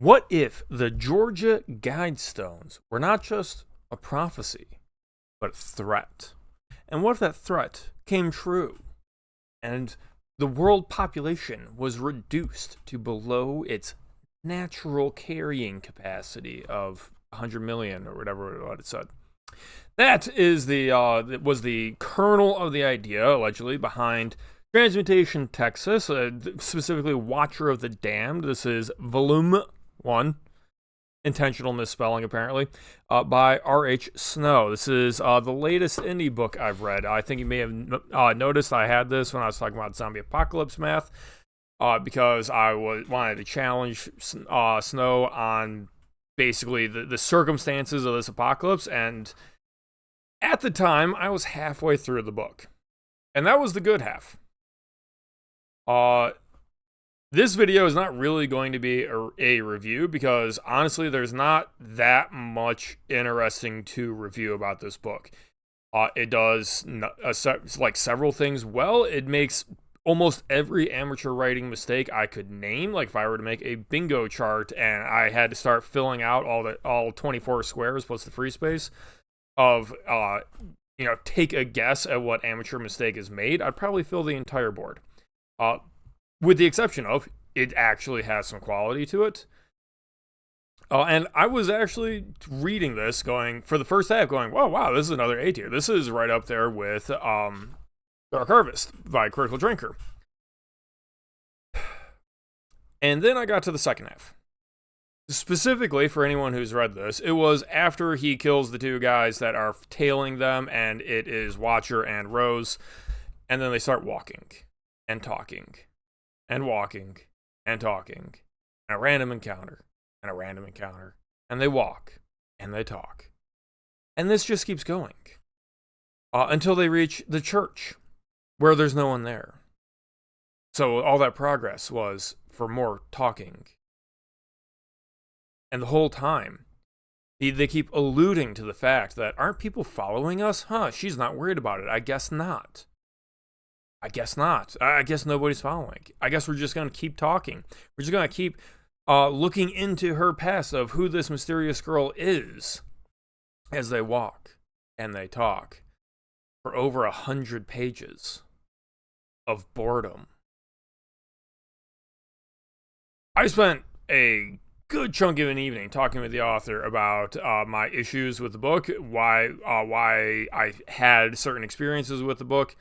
What if the Georgia Guidestones were not just a prophecy, but a threat? And what if that threat came true and the world population was reduced to below its natural carrying capacity of 100 million or whatever it said? That is was the kernel of the idea, allegedly, behind Transmutation Texas, specifically Watcher of the Damned. This is Volume 1, intentional misspelling apparently, by R.H. Snow. This is the latest indie book I've read. I think you may have noticed I had this when I was talking about zombie apocalypse math, because I wanted to challenge Snow on basically the circumstances of this apocalypse, and at the time, I was halfway through the book. And that was the good half. This video is not really going to be a review because, honestly, there's not that much interesting to review about this book. It does like several things well. It makes almost every amateur writing mistake I could name. Like if I were to make a bingo chart and I had to start filling out all 24 squares plus the free space of take a guess at what amateur mistake is made, I'd probably fill the entire board, with the exception of it actually has some quality to it. And I was actually reading this for the first half going, wow, this is another A tier. This is right up there with Dark Harvest by Critical Drinker. And then I got to the second half. Specifically, for anyone who's read this, it was after he kills the two guys that are tailing them, and it is Watcher and Rose, and then they start walking, and talking, and walking, and talking, and a random encounter, and a random encounter, and they walk, and they talk. And this just keeps going, until they reach the church, where there's no one there. So all that progress was for more talking. And the whole time, they keep alluding to the fact that, aren't people following us? She's not worried about it. I guess not. I guess not. I guess nobody's following. I guess we're just going to keep talking. We're just going to keep looking into her past of who this mysterious girl is as they walk and they talk for over 100 pages of boredom. I spent a good chunk of an evening talking with the author about my issues with the book, why I had certain experiences with the book,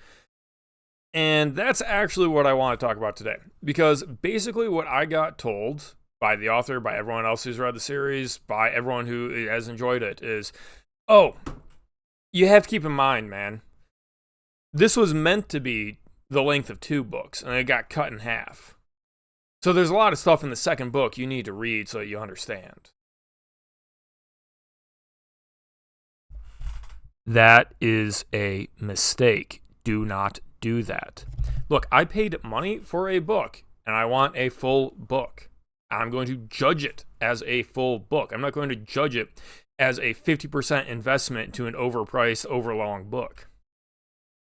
and that's actually what I want to talk about today. Because basically what I got told by the author, by everyone else who's read the series, by everyone who has enjoyed it is, you have to keep in mind, man, this was meant to be the length of 2 books, and it got cut in half. So there's a lot of stuff in the second book you need to read so that you understand. That is a mistake. Do not do that. Look, I paid money for a book, and I want a full book. I'm going to judge it as a full book. I'm not going to judge it as a 50% investment to an overpriced, overlong book.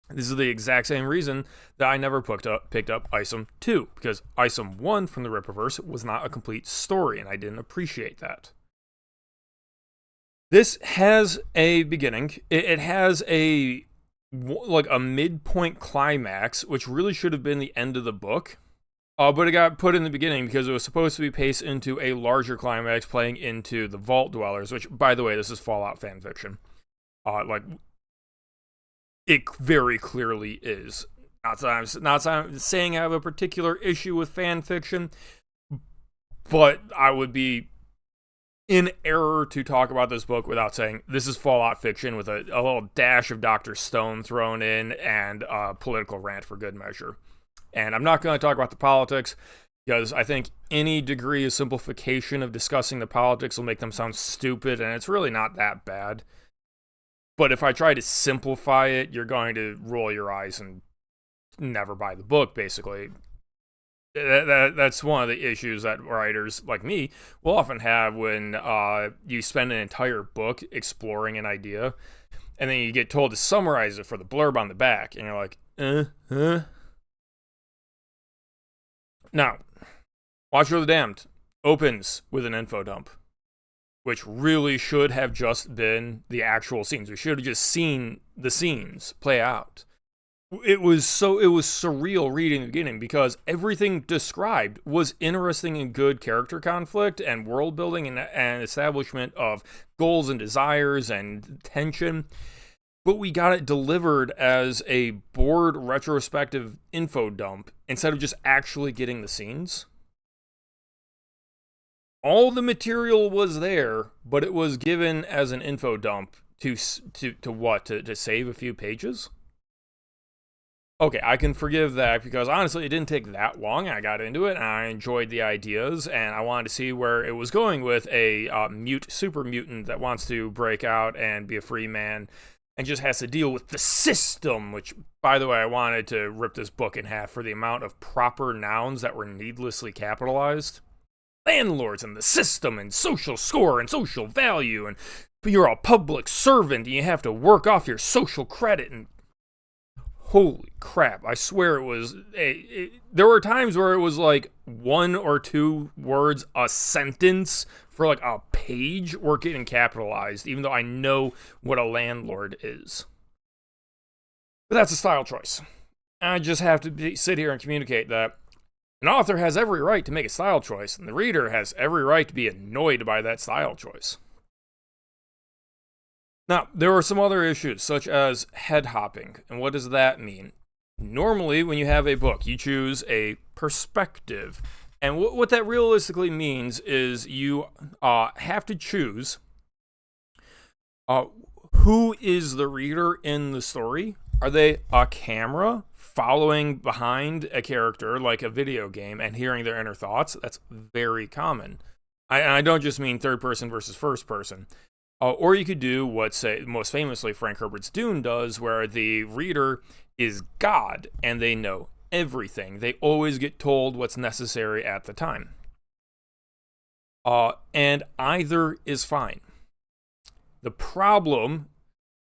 This is the exact same reason that I never picked up Isom 2, because Isom 1 from the Rippaverse was not a complete story, and I didn't appreciate that. This has a beginning. It has a midpoint climax, which really should have been the end of the book, but it got put in the beginning because it was supposed to be paced into a larger climax playing into the Vault Dwellers, which, by the way, this is Fallout fanfiction. It very clearly is. Not that I'm saying I have a particular issue with fan fiction, but I would be in error to talk about this book without saying this is Fallout fiction with a little dash of Dr. Stone thrown in and a political rant for good measure. And I'm not going to talk about the politics because I think any degree of simplification of discussing the politics will make them sound stupid, and it's really not that bad. But if I try to simplify it, you're going to roll your eyes and never buy the book, basically. That's one of the issues that writers like me will often have when you spend an entire book exploring an idea, and then you get told to summarize it for the blurb on the back, and you're like, Now, Watcher of the Damned opens with an info dump, which really should have just been the actual scenes. We should have just seen the scenes play out. It was surreal reading the beginning because everything described was interesting and good character conflict and world building and establishment of goals and desires and tension. But we got it delivered as a bored retrospective info dump instead of just actually getting the scenes. All the material was there, but it was given as an info dump to save a few pages. Okay, I can forgive that because honestly, it didn't take that long. I got into it and I enjoyed the ideas, and I wanted to see where it was going with a super mutant that wants to break out and be a free man and just has to deal with the system, which, by the way, I wanted to rip this book in half for the amount of proper nouns that were needlessly capitalized. Landlords and the system and social score and social value, and you're a public servant and you have to work off your social credit, and holy crap, I swear it was there were times where it was like 1 or 2 words a sentence for like a page were getting capitalized, even though I know what a landlord is. But that's a style choice. I just have to sit here and communicate that an author has every right to make a style choice, and the reader has every right to be annoyed by that style choice. Now, there are some other issues, such as head hopping. And what does that mean? Normally, when you have a book, you choose a perspective. And what that realistically means is you have to choose who is the reader in the story. Are they a camera following behind a character like a video game and hearing their inner thoughts? That's very common. I don't just mean third person versus first person. Or you could do what, say, most famously Frank Herbert's Dune does, where the reader is God and they know everything. They always get told what's necessary at the time. And either is fine. The problem,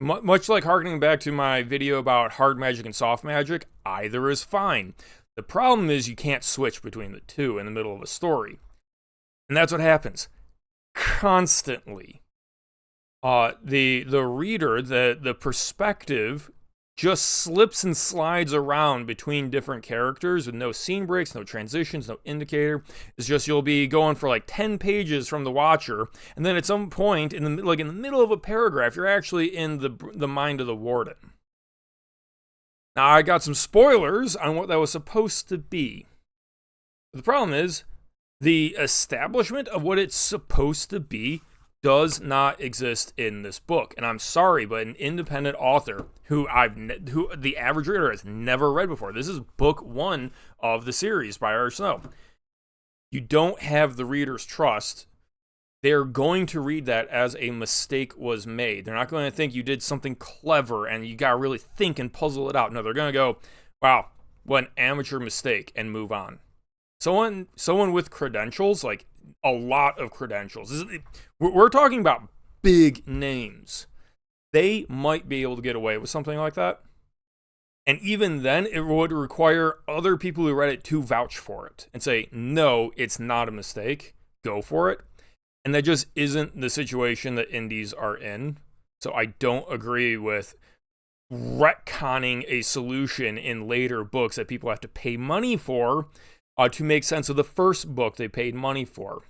much like harkening back to my video about hard magic and soft magic, either is fine. The problem is you can't switch between the two in the middle of a story. And that's what happens constantly. The reader, the perspective just slips and slides around between different characters with no scene breaks, no transitions, no indicator. It's just you'll be going for like 10 pages from the watcher, and then at some point in the middle of a paragraph, you're actually in the mind of the warden. Now, I got some spoilers on what that was supposed to be. The problem is the establishment of what it's supposed to be does not exist in this book. And I'm sorry, but an independent author who the average reader has never read before. This is book 1 of the series by R. Snow. You don't have the reader's trust. They're going to read that as a mistake was made. They're not going to think you did something clever and you got to really think and puzzle it out. No, they're going to go, wow, what an amateur mistake, and move on. Someone with credentials, like a lot of credentials. We're talking about big names. They might be able to get away with something like that. And even then, it would require other people who read it to vouch for it and say, no, it's not a mistake. Go for it. And that just isn't the situation that indies are in. So I don't agree with retconning a solution in later books that people have to pay money for to make sense of the first book they paid money for.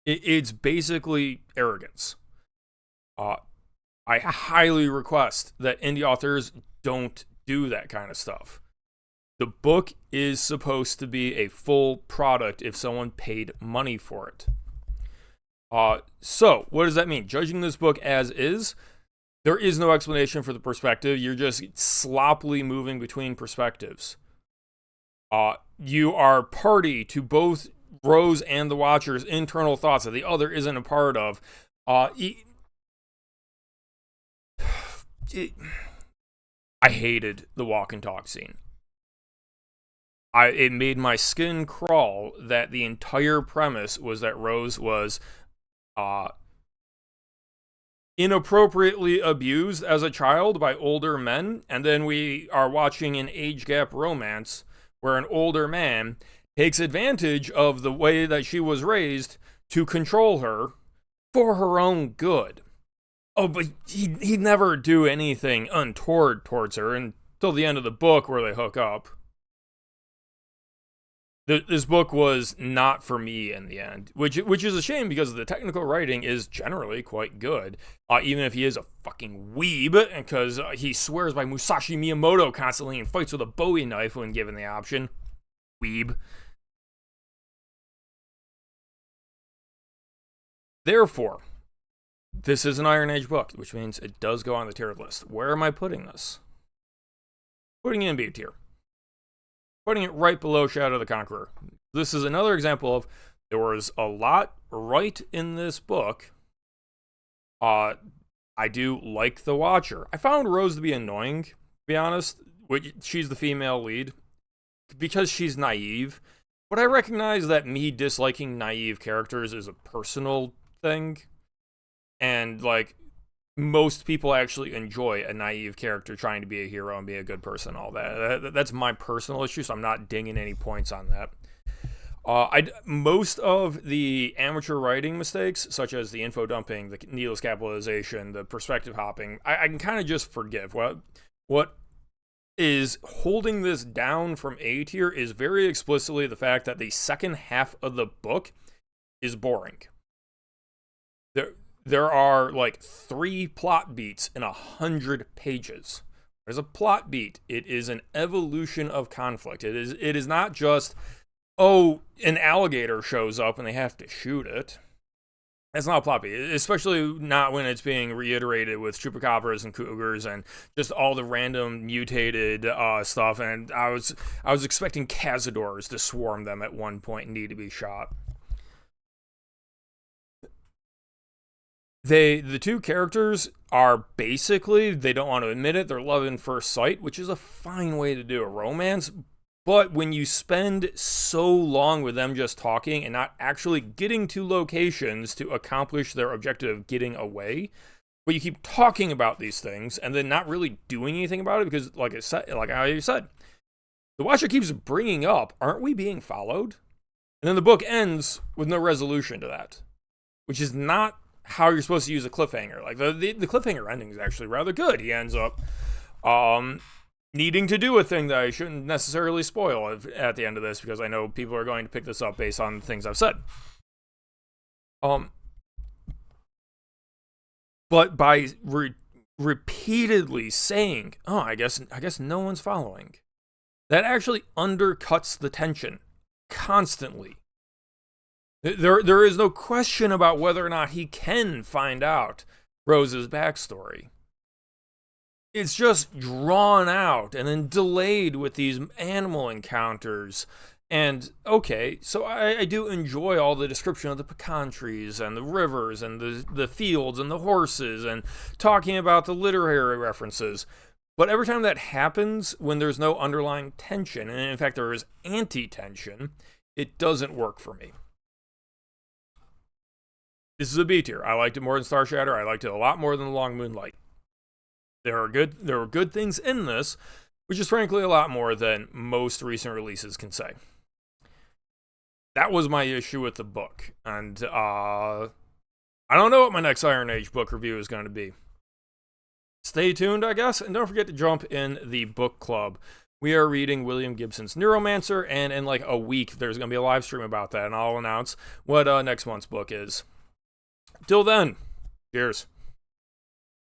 It's basically arrogance. I highly request that indie authors don't do that kind of stuff. The book is supposed to be a full product if someone paid money for it. So, what does that mean? Judging this book as is, there is no explanation for the perspective. You're just sloppily moving between perspectives. You are party to both Rose and the Watcher's internal thoughts that the other isn't a part of. I hated the walk and talk scene. It made my skin crawl that the entire premise was that Rose was inappropriately abused as a child by older men, and then we are watching an age gap romance where an older man takes advantage of the way that she was raised to control her for her own good. Oh, but he'd never do anything untoward towards her until the end of the book where they hook up. This book was not for me in the end, which is a shame because the technical writing is generally quite good, even if he is a fucking weeb, because he swears by Musashi Miyamoto constantly and fights with a Bowie knife when given the option. Weeb. Therefore, this is an Iron Age book, which means it does go on the tiered list. Where am I putting this? Putting it in B tier. Putting it right below Shadow of the Conqueror. This is another example of there was a lot right in this book. I do like the Watcher. I found Rose to be annoying, to be honest. She's the female lead because she's naive. But I recognize that me disliking naive characters is a personal thing. And, like, most people actually enjoy a naive character trying to be a hero and be a good person, all that. That's my personal issue, so I'm not dinging any points on that. Most of the amateur writing mistakes, such as the info dumping, the needless capitalization, the perspective hopping, I can kind of just forgive. What is holding this down from A tier is very explicitly the fact that the second half of the book is boring. There are like 3 plot beats in 100 pages. There's a plot beat. It is an evolution of conflict. It is not just, oh, an alligator shows up and they have to shoot it. That's not a plot beat, especially not when it's being reiterated with chupacabras and cougars and just all the random mutated stuff. And I was expecting cazadors to swarm them at one point and need to be shot. The two characters are basically, they don't want to admit it, they're love at first sight, which is a fine way to do a romance. But when you spend so long with them just talking and not actually getting to locations to accomplish their objective of getting away, but you keep talking about these things and then not really doing anything about it because, like I said, the Watcher keeps bringing up, aren't we being followed? And then the book ends with no resolution to that, which is not how you're supposed to use a cliffhanger. Like the cliffhanger ending is actually rather good. He ends up needing to do a thing that I shouldn't necessarily spoil at the end of this because I know people are going to pick this up based on the things I've said. But by repeatedly saying, "Oh, I guess no one's following," that actually undercuts the tension constantly. There is no question about whether or not he can find out Rose's backstory. It's just drawn out and then delayed with these animal encounters. And, okay, so I do enjoy all the description of the pecan trees and the rivers and the fields and the horses and talking about the literary references. But every time that happens, when there's no underlying tension, and in fact there is anti-tension, it doesn't work for me. This is a B tier. I liked it more than Star Shatter. I liked it a lot more than The Long Moonlight. There were good things in this, which is frankly a lot more than most recent releases can say. That was my issue with the book. And I don't know what my next Iron Age book review is going to be. Stay tuned, I guess, and don't forget to jump in the book club. We are reading William Gibson's Neuromancer, and in like a week, there's going to be a live stream about that, and I'll announce what next month's book is. Till then, cheers.